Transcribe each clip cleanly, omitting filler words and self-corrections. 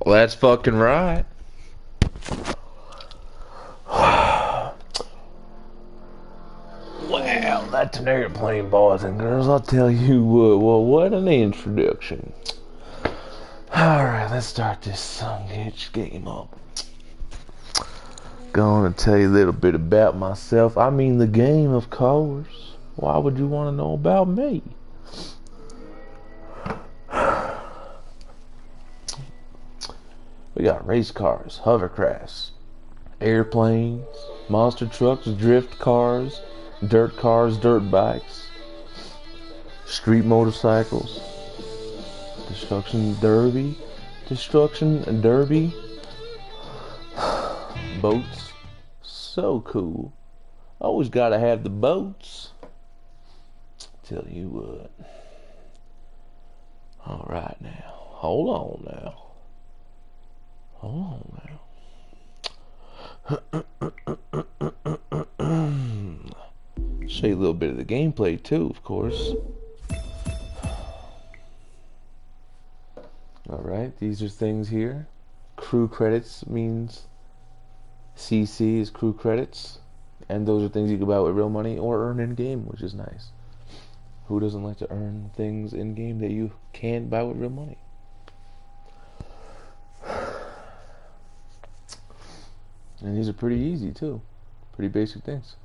That's fucking right. Well, that's an airplane, boys and girls. I'll tell you what. Well, what an introduction. Alright, let's start this son-bitch game up. Gonna tell you a little bit about myself. I mean the game, of course. Why would you want to know about me? We got race cars, hovercrafts, airplanes, monster trucks, drift cars, dirt bikes, street motorcycles, destruction derby, boats. So cool. Always gotta have the boats. Tell you what. Alright now. Hold on now. Show you a little bit of the gameplay too, of course. Alright, these are things here. Crew credits means CC is crew credits. And those are things you can buy with real money or earn in game, which is nice. Who doesn't like to earn things in game that you can't buy with real money? And these are pretty easy too. Pretty basic things.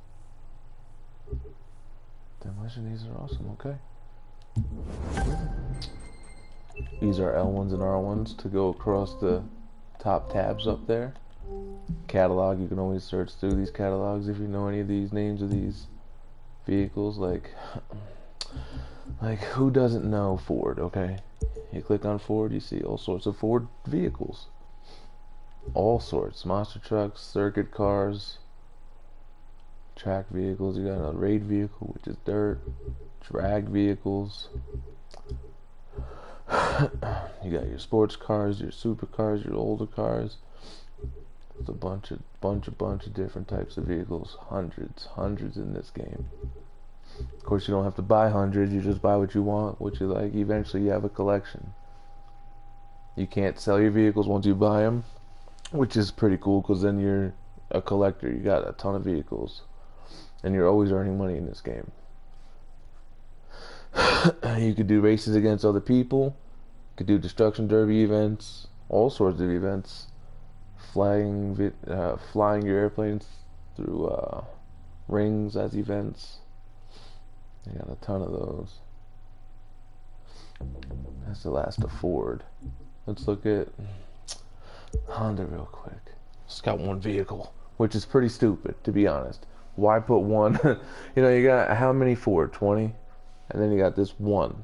Demolition, these are awesome, okay. These are L1s and R1s to go across the top tabs up there. Catalog, you can always search through these catalogs if you know any of these names of these vehicles. Like who doesn't know Ford, okay? You click on Ford, you see all sorts of Ford vehicles. All sorts. Monster trucks, circuit cars, track vehicles. You got a raid vehicle, which is dirt. Drag vehicles. You got your sports cars, your supercars, your older cars. There's a bunch of different types of vehicles. Hundreds in this game. Of course, you don't have to buy hundreds. You just buy what you want, what you like. Eventually, you have a collection. You can't sell your vehicles once you buy them, which is pretty cool because then you're a collector. You got a ton of vehicles, and you're always earning money in this game. You could do races against other people. You could do destruction derby events, all sorts of events. Flying your airplanes through rings as events. You got a ton of those. That's the last of Ford. Let's look at Honda real quick. It's got one vehicle, which is pretty stupid, to be honest. Why put one? You know, you got how many Ford? 20? And then you got this one.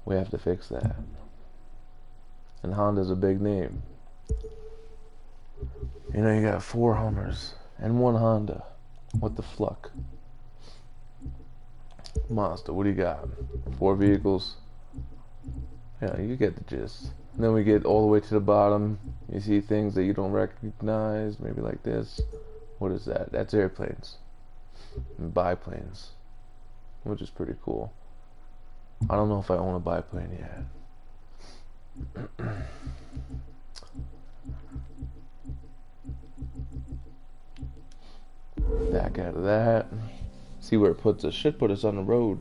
We have to fix that. And Honda's a big name. You know, you got 4 Hummers and 1 Honda. What the fluck? Mazda, what do you got? 4 vehicles. Yeah, you get the gist. And then we get all the way to the bottom. You see things that you don't recognize, maybe like this. What is that? That's airplanes and biplanes, which is pretty cool. I don't know if I own a biplane yet. Back out of that. See where it puts us. Should put us on the road.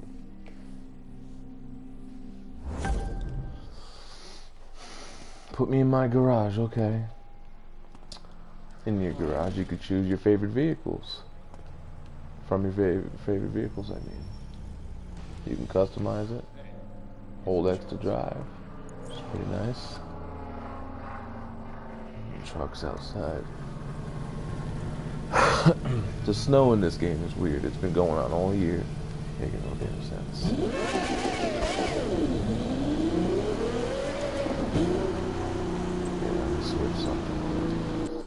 Put me in my garage, okay. In your garage, you could choose your favorite vehicles. From your favorite vehicles, I mean. You can customize it. Hold X to drive. Which is pretty nice. Trucks outside. The snow in this game is weird. It's been going on all year. Making no damn sense. Switch something.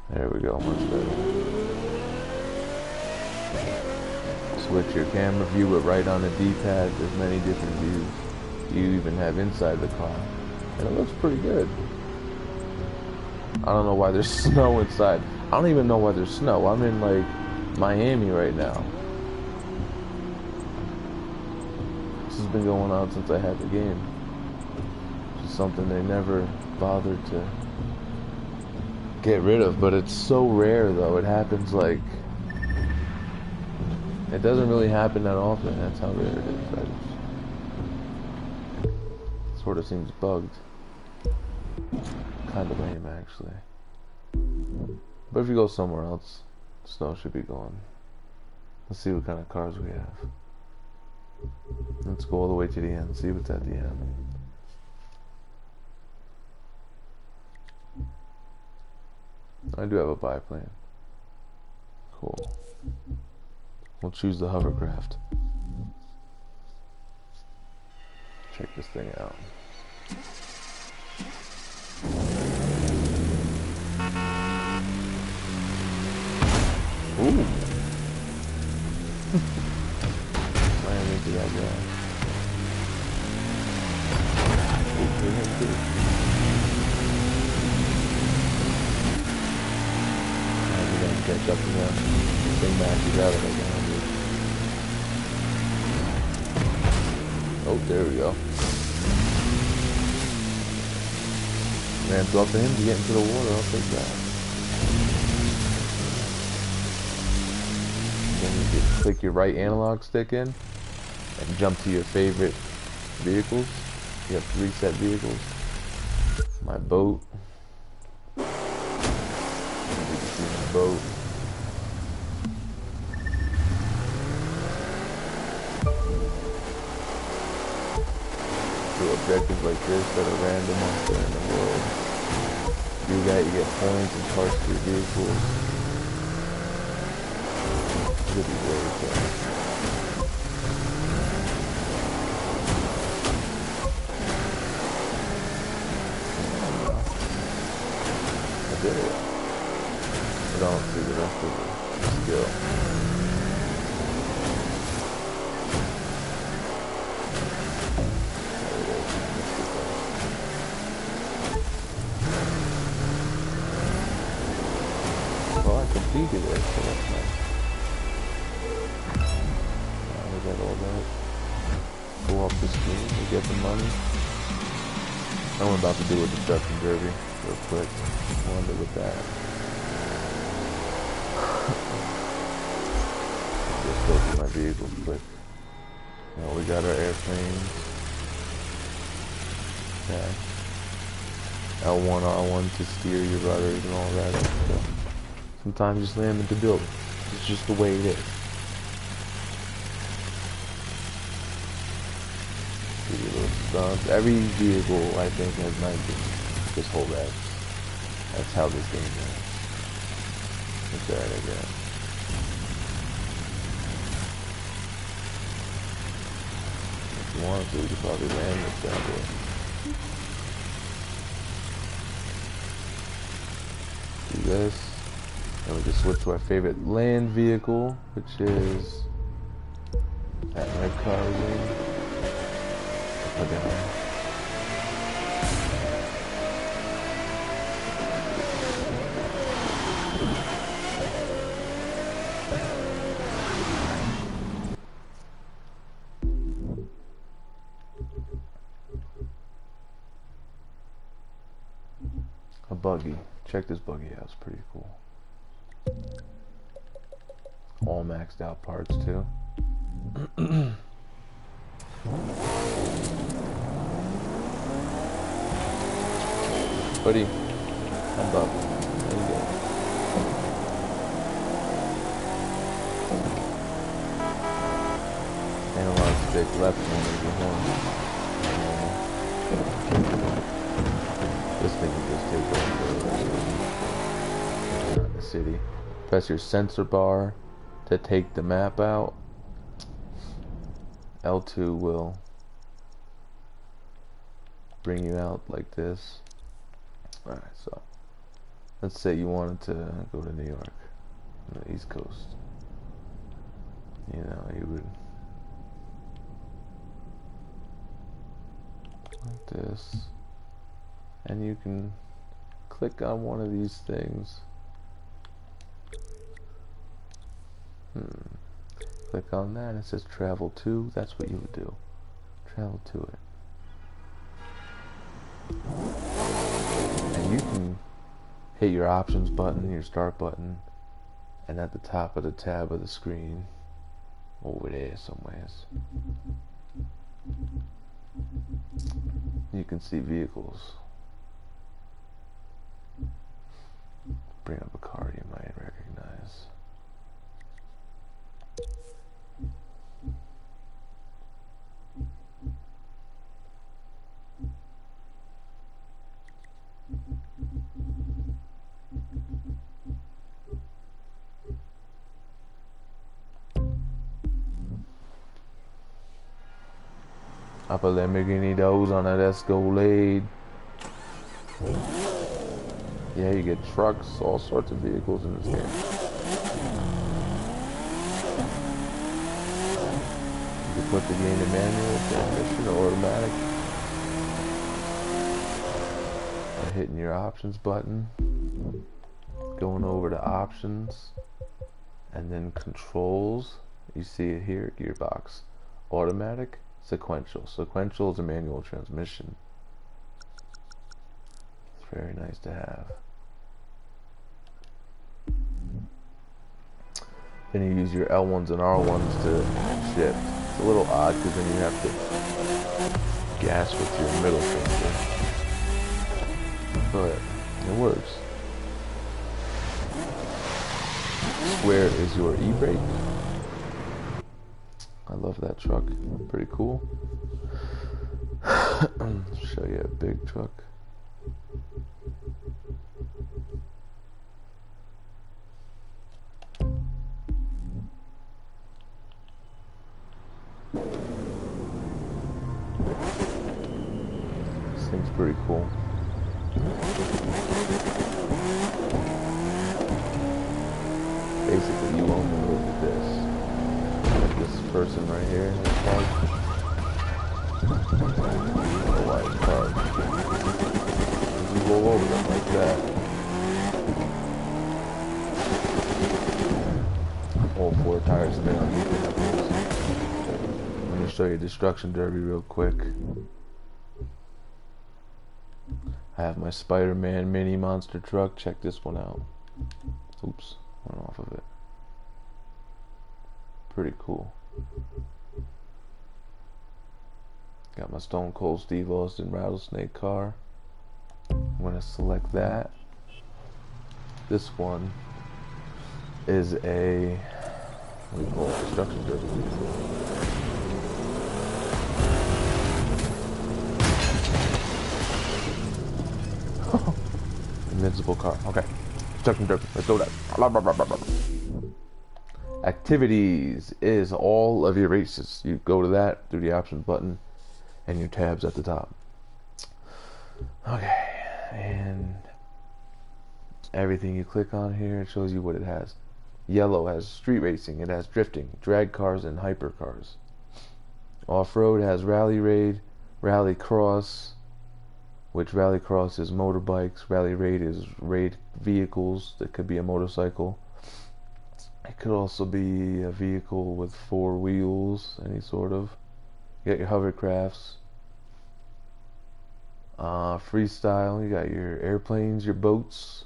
There we go, much better. Switch your camera view it right on the D-pad. There's many different views. You even have inside the car. And it looks pretty good. I don't know why there's snow inside. I don't even know why there's snow. I'm in like Miami right now. This has been going on since I had the game. something they never bothered to get rid of, but it's so rare though. It happens like, it doesn't really happen that often. That's how rare it is. It sort of seems bugged. Kind of lame actually. But if you go somewhere else, snow should be gone. Let's see what kind of cars we have. Let's go all the way to the end, see what's at the end. I do have a biplane. Cool. We'll choose the hovercraft. Check this thing out. Ooh. Slam into that guy. Ooh, hit him too. We're gonna catch up to them. This thing maxes out at like 100. Oh, there we go. Ran up to him to get into the water. I'll take that. Then you can click your right analog stick in and jump to your favorite vehicles. You have 3 set vehicles. My boat. You can see my boat. Do objectives like this that are random out there in the world. Do that, you get points and parts for your vehicles. Should be very fun. I did it. But I don't see the rest of the skill. Well, I completed it, so that's nice. We got all that. Go off the screen, we get the money. I'm about to do a destruction derby real quick. I'll end it with that. Just go through my vehicles quick. You know, we got our airplanes. Okay. L1, R1 to steer your rudders and all that stuff. Sometimes you slam into buildings. It's just the way it is. Do your little stunts. Every vehicle, I think, has 19. Just hold X. That's how this game goes. Look at it again. If you wanted to, you could probably land this down there. Do this. And we just switch to our favorite land vehicle, which is that red car wing. Put it on. A buggy. Check this buggy out, it's pretty cool. All maxed out parts too. Buddy, I'm up. There you go. Analog stick left one is the horn. This thing can just take over the city. Press your sensor bar to take the map out. L2 will bring you out like this. Alright, so let's say you wanted to go to New York on the East Coast. You know, you would like this, and you can click on one of these things. Click on that, it says travel to. That's what you would do. Travel to it. And you can hit your options button, your start button, and at the top of the tab of the screen, over there somewheres, you can see vehicles. Bring up a car you might recognize. Up a Lamborghini those on that Escalade. Yeah, you get trucks, all sorts of vehicles in this game. You can put the game in manual, transmission, or automatic. By hitting your options button, going over to options, and then controls. You see it here, gearbox, automatic, sequential. Sequential is a manual transmission. It's very nice to have. Then you use your L1s and R1s to shift. It's a little odd because then you have to gas with your middle finger. But it works. Square is your e-brake. I love that truck. Pretty cool. Show you a big truck. This thing's pretty cool. Basically, you won't look at this. Like this person right here in this car. A white car. You roll over them like that. All four tires spin on these vehicles. Let me show you Destruction Derby real quick. I have my Spider-Man mini monster truck. Check this one out. Oops, went off of it. Pretty cool. Got my Stone Cold Steve Austin rattlesnake car. I'm gonna select that. This one is a, what do you call it, Destruction Derby. Invincible car. Okay. Destruction Derby. Let's go that. Activities is all of your races. You go to that through the options button and your tabs at the top. Okay. And everything you click on here, it shows you what it has. Yellow has street racing. It has drifting, drag cars, and hyper cars. Off-road has rally raid, rally cross, which rally cross is motorbikes. Rally raid is raid vehicles. That could be a motorcycle. It could also be a vehicle with 4 wheels, any sort of. You got your hovercrafts. Freestyle, you got your airplanes, your boats,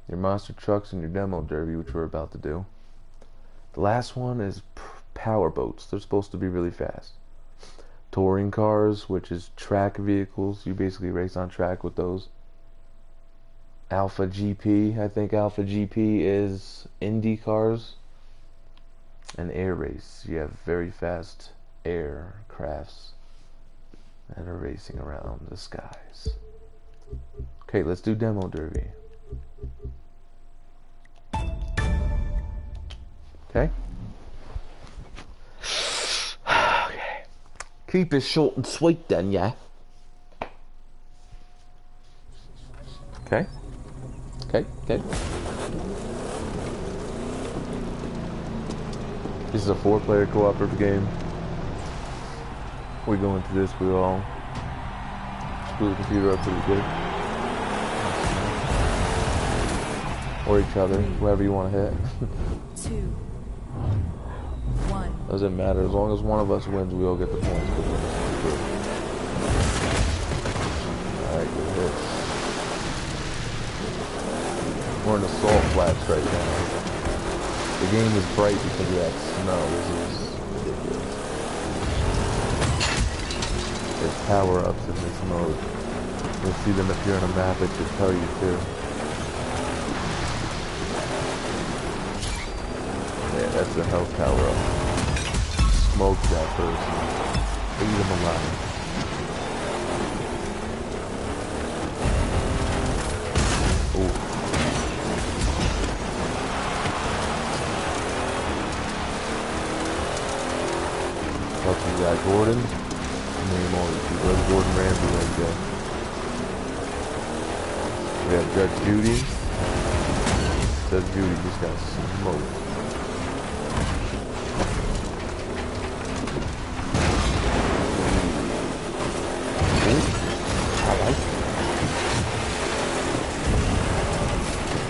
your monster trucks, and your demo derby, which we're about to do. The last one is power boats. They're supposed to be really fast. Touring cars, which is track vehicles. You basically race on track with those. Alpha GP, I think Alpha GP is Indy cars. And air race. You have very fast air crafts that are racing around the skies. Okay, let's do demo derby. Okay. Okay. Keep it short and sweet then, yeah. Okay. Okay. This is a 4-player cooperative game. We go into this, we all screw the computer up pretty good. Or each other, whoever you want to hit. 2, 1. Doesn't matter, as long as one of us wins, we all get the points. Alright, good. We're in assault flats right now. The game is bright because of that snow. This is ridiculous. There's power-ups in this mode. You'll see them if you're on a map, it should tell you too. Yeah, that's the health power-up. Smoke that person. Eat him alive. Ooh. Talking to that Gordon. Name all these people. There's Gordon Ramsay right there. We have Judge Judy. Judge Judy just got smoked. I like it.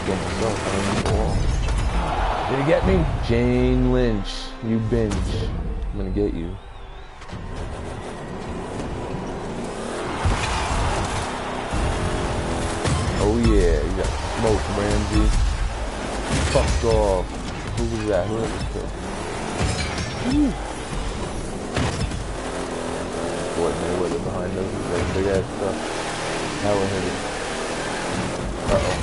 Get myself on the wall. Did you get me? Jane Lynch. You binge. I'm gonna get you. Oh yeah, you got smoked, Ramsey. Fucked off. Who was that? Who was this? Floyd Mayweather behind us with that big ass stuff. Power hitter. Uh-oh.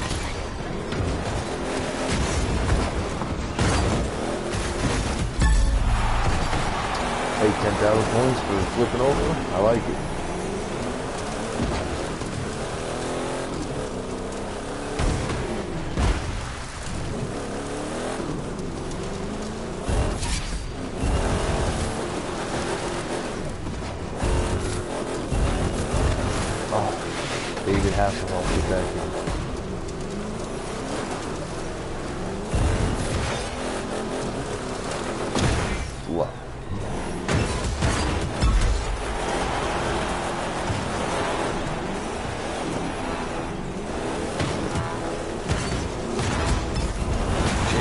Hey, 10,000 points for flipping over. I like it. David Hasselhoff, get back here. What?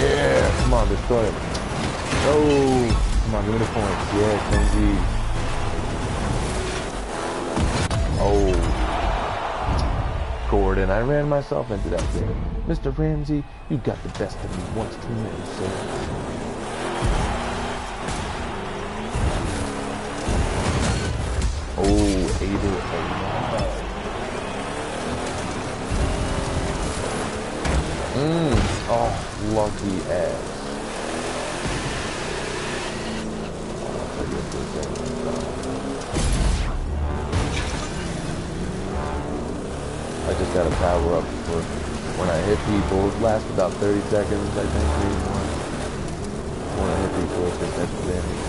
Yeah, come on, destroy him. Oh, come on, give me the points. Yeah, Kenji. Oh. Gordon, I ran myself into that thing. Mr. Ramsey, you got the best of me once too many, sir. Oh, Abel. Oh, lucky ass. I just gotta power up for when I hit people. It lasts about 30 seconds, I think, when I hit people, it's just extra damage.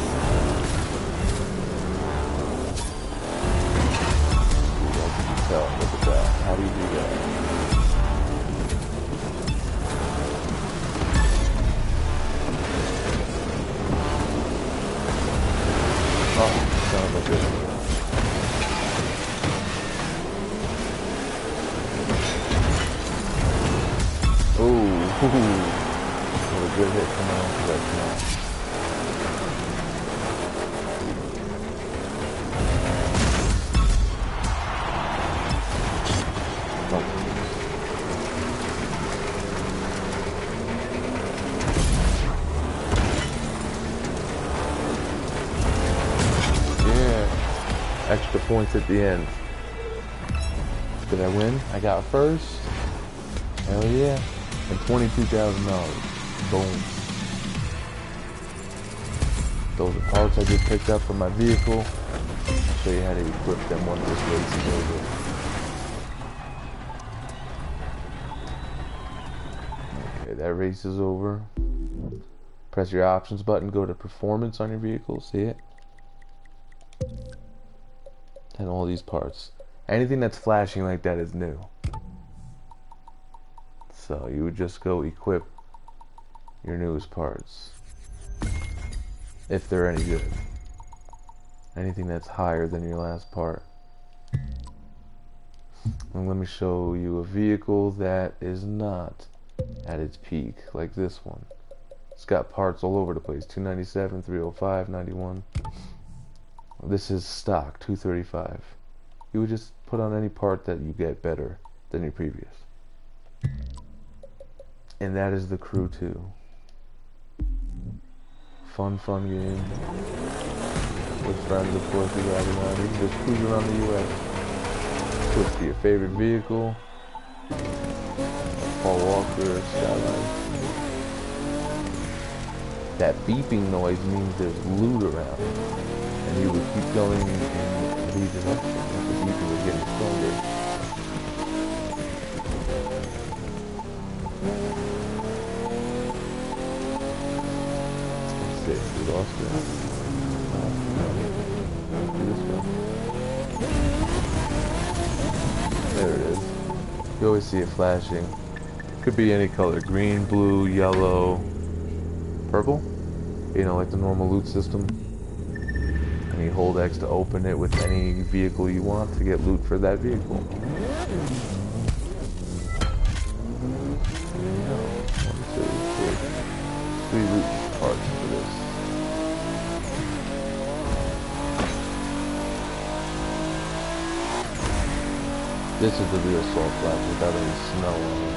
You can tell, look at that. How do you do that? Oh, son of a bitch. Ooh, what a good hit coming off that now. Yeah, extra points at the end. Did I win? I got first. Hell yeah. And $22,000. Boom. Those are parts I just picked up from my vehicle. I'll show you how to equip them once this race is over. Okay, that race is over. Press your options button, go to performance on your vehicle, see it? And all these parts. Anything that's flashing like that is new. So you would just go equip your newest parts, if they're any good. Anything that's higher than your last part. And let me show you a vehicle that is not at its peak, like this one. It's got parts all over the place, 297, 305, 91. This is stock, 235. You would just put on any part that you get better than your previous. And that is The Crew 2. Fun game. With friends, of course, you guys around. You can just cruise around the U.S. Switch to your favorite vehicle. Paul Walker, Skyline. That beeping noise means there's loot around. And you would keep going in the direction as the beeping was getting stronger. That's it, we lost it. This one. There it is. You always see it flashing. Could be any color, green, blue, yellow, purple. You know, like the normal loot system. And you hold X to open it with any vehicle you want to get loot for that vehicle. No. 1, 2, 3. 3 loot parts for this. This is the real assault flag without any snow on it.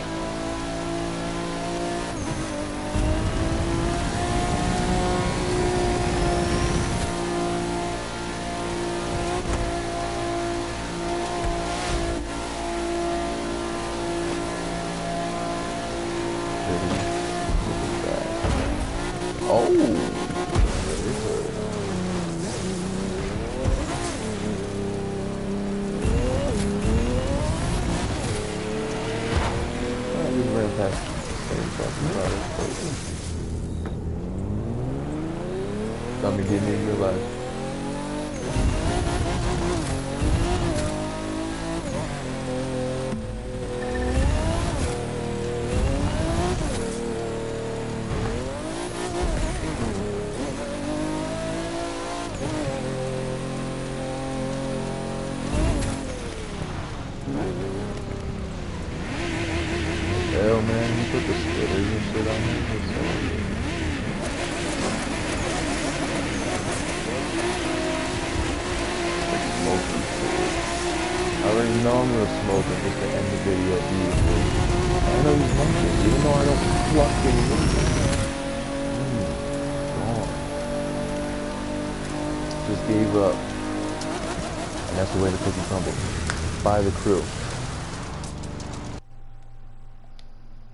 Oh! Something didn't even realize. Hell man, you put the splitters and shit on me. I already know I'm gonna smoke it just to end the video beautifully. I know he's smoking, even though I don't fucking need it. Gone. Just gave up. And that's the way the cookie crumbles. By The Crew.